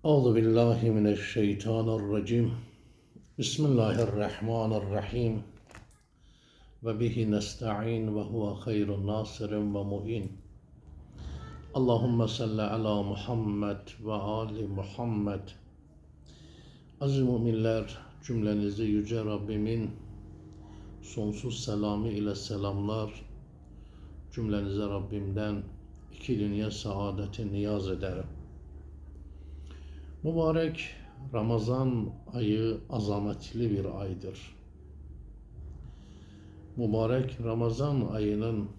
Euzu billahi mineşşeytanirracim. Bismillahirrahmanirrahim. Ve bihi nesta'in ve huve hayrun nasirin ve mu'in. Allahumme salli ala Muhammed ve ali Muhammed. Aziz müminler, cümlenizi Yüce Rabbimin sonsuz selamı ile selamlar. Cümlenize Rabbimden iki dünya saadeti niyaz ederim. Mübarek Ramazan ayı azametli bir aydır. Mübarek Ramazan ayının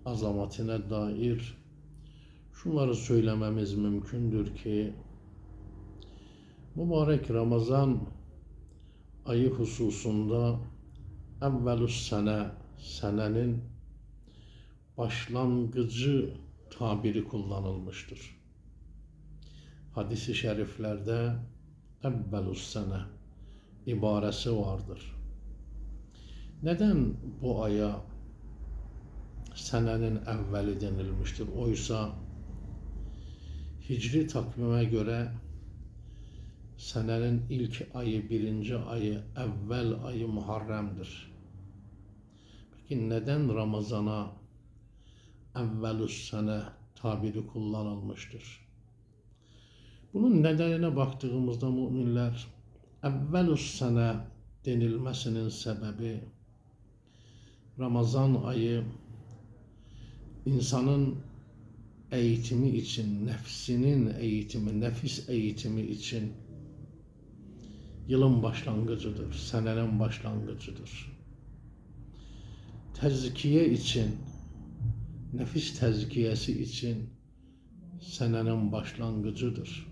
azametine dair şunları söylememiz mümkündür ki, mübarek Ramazan ayı hususunda evvelus sene, senenin başlangıcı tabiri kullanılmıştır. Hadis-i şeriflerde evvelus sene ibaresi vardır. Neden bu aya senenin evveli denilmiştir? Oysa hicri takvime göre senenin ilk ayı, birinci ayı, evvel ayı Muharrem'dir. Peki neden Ramazan'a evvelus sene tabiri kullanılmıştır? Bunun nedenine baktığımızda müminler, evvelus sene denilmesinin sebebi, Ramazan ayı insanın eğitimi için, nefsinin eğitimi, nefis eğitimi için yılın başlangıcıdır, senenin başlangıcıdır. Tezkiye için, nefis tezkiyesi için senenin başlangıcıdır.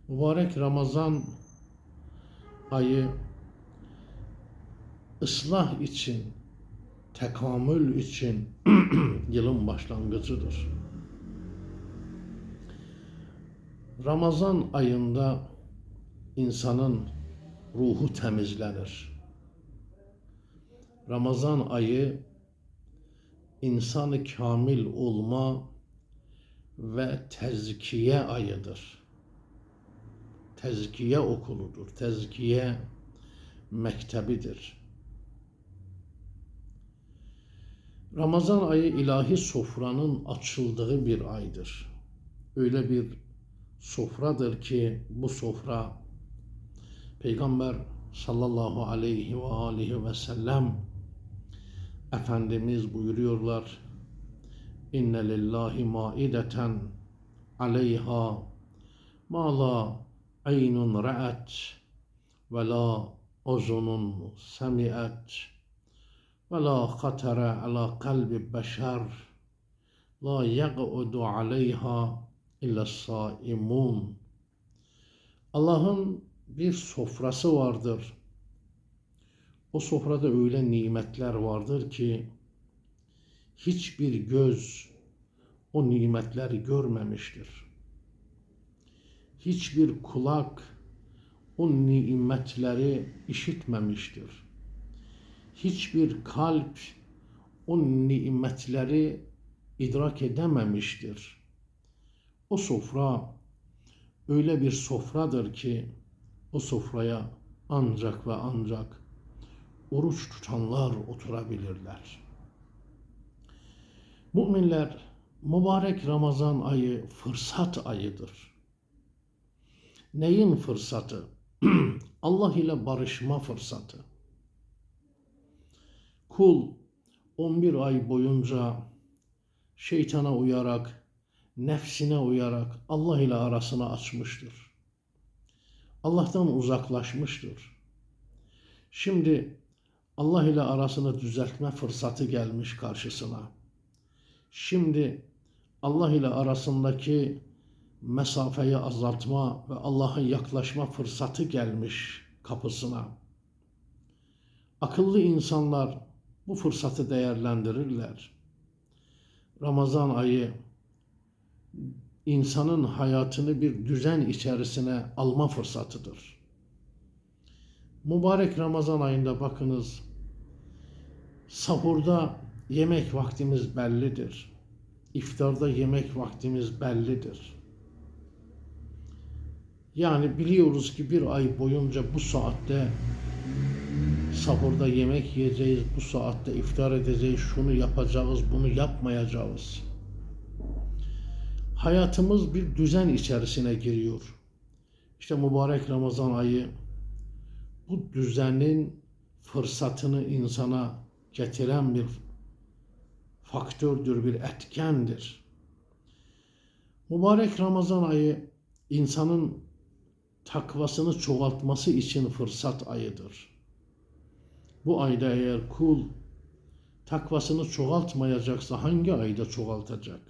Mübarek Ramazan ayı ıslah için, tekamül için yılın başlangıcıdır. Ramazan ayında insanın ruhu temizlenir. Ramazan ayı insanı kamil olma ve tezkiye ayıdır. Tezkiye okuludur, tezkiye mektebidir. Ramazan ayı ilahi sofranın açıldığı bir aydır. Öyle bir sofradır ki bu sofra Peygamber sallallahu aleyhi ve aleyhi ve sellem Efendimiz buyuruyorlar: İnne lillahi maideten aleyha ma la aynun ra'at ve la uzunun semi'at ve la khatara ala kalbi beşer la yaq'udu aleyha illa saimun. Allah'ın bir sofrası vardır. O sofrada öyle nimetler vardır ki hiçbir göz o nimetleri görmemiştir. Hiçbir kulak o nimetleri işitmemiştir. Hiçbir kalp o nimetleri idrak edememiştir. O sofra öyle bir sofradır ki o sofraya ancak ve ancak oruç tutanlar oturabilirler. Müminler, mübarek Ramazan ayı fırsat ayıdır. Neyin fırsatı? Allah ile barışma fırsatı. Kul 11 ay boyunca şeytana uyarak, nefsine uyarak Allah ile arasını açmıştır. Allah'tan uzaklaşmıştır. Şimdi Allah ile arasını düzeltme fırsatı gelmiş karşısına. Şimdi Allah ile arasındaki mesafeyi azaltma ve Allah'a yaklaşma fırsatı gelmiş kapısına. Akıllı insanlar bu fırsatı değerlendirirler. Ramazan ayı insanın hayatını bir düzen içerisine alma fırsatıdır. Mübarek Ramazan ayında bakınız, sahurda yemek vaktimiz bellidir. İftarda yemek vaktimiz bellidir. Yani biliyoruz ki bir ay boyunca bu saatte sahurda yemek yiyeceğiz, bu saatte iftar edeceğiz, şunu yapacağız, bunu yapmayacağız. Hayatımız bir düzen içerisine giriyor. İşte mübarek Ramazan ayı bu düzenin fırsatını insana getiren bir faktördür, bir etkendir. Mübarek Ramazan ayı insanın takvasını çoğaltması için fırsat ayıdır. Bu ayda eğer kul takvasını çoğaltmayacaksa hangi ayda çoğaltacak?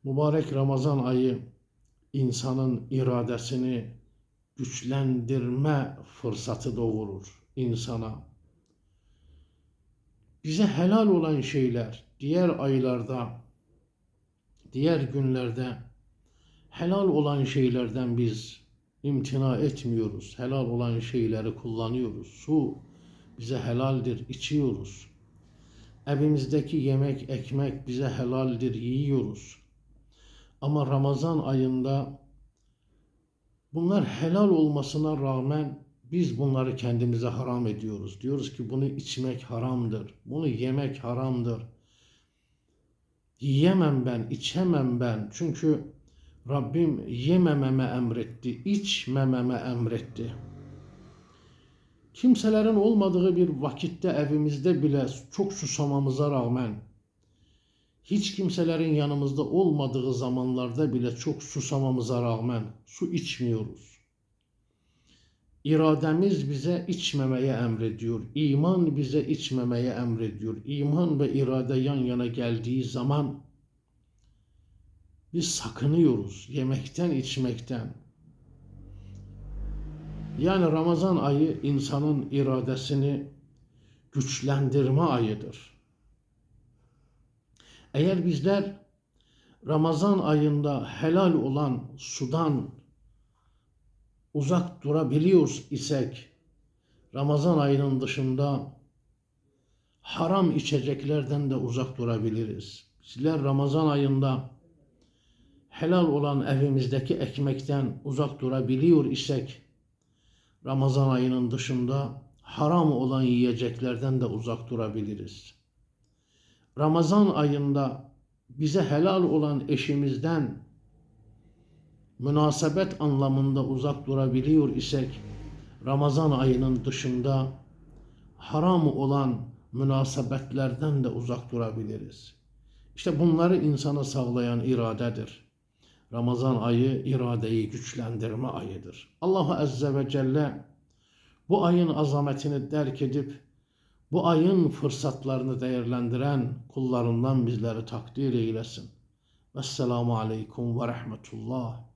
Mübarek Ramazan ayı insanın iradesini güçlendirme fırsatı doğurur insana. Bize helal olan şeyler diğer aylarda, diğer günlerde helal olan şeylerden biz imtina etmiyoruz. Helal olan şeyleri kullanıyoruz. Su bize helaldir, içiyoruz. Evimizdeki yemek, ekmek bize helaldir, yiyoruz. Ama Ramazan ayında bunlar helal olmasına rağmen biz bunları kendimize haram ediyoruz. Diyoruz ki bunu içmek haramdır, bunu yemek haramdır. Yiyemem ben, içemem ben. Çünkü Rabbim yemememe emretti, içmememe emretti. Kimselerin olmadığı bir vakitte evimizde bile çok susamamıza rağmen, hiç kimselerin yanımızda olmadığı zamanlarda bile çok susamamıza rağmen su içmiyoruz. İrademiz bize içmemeye emrediyor. İman bize içmemeye emrediyor. İman ve irade yan yana geldiği zaman biz sakınıyoruz yemekten, içmekten. Yani Ramazan ayı insanın iradesini güçlendirme ayıdır. Eğer bizler Ramazan ayında helal olan sudan uzak durabiliyor isek, Ramazan ayının dışında haram içeceklerden de uzak durabiliriz. Bizler Ramazan ayında helal olan evimizdeki ekmekten uzak durabiliyor isek, Ramazan ayının dışında haram olan yiyeceklerden de uzak durabiliriz. Ramazan ayında bize helal olan eşimizden münasebet anlamında uzak durabiliyor isek, Ramazan ayının dışında haram olan münasebetlerden de uzak durabiliriz. İşte bunları insana sağlayan iradedir. Ramazan ayı iradeyi güçlendirme ayıdır. Allah Azze ve Celle bu ayın azametini derk edip bu ayın fırsatlarını değerlendiren kullarından bizleri takdir eylesin. Vesselamu aleyküm ve rahmetullah.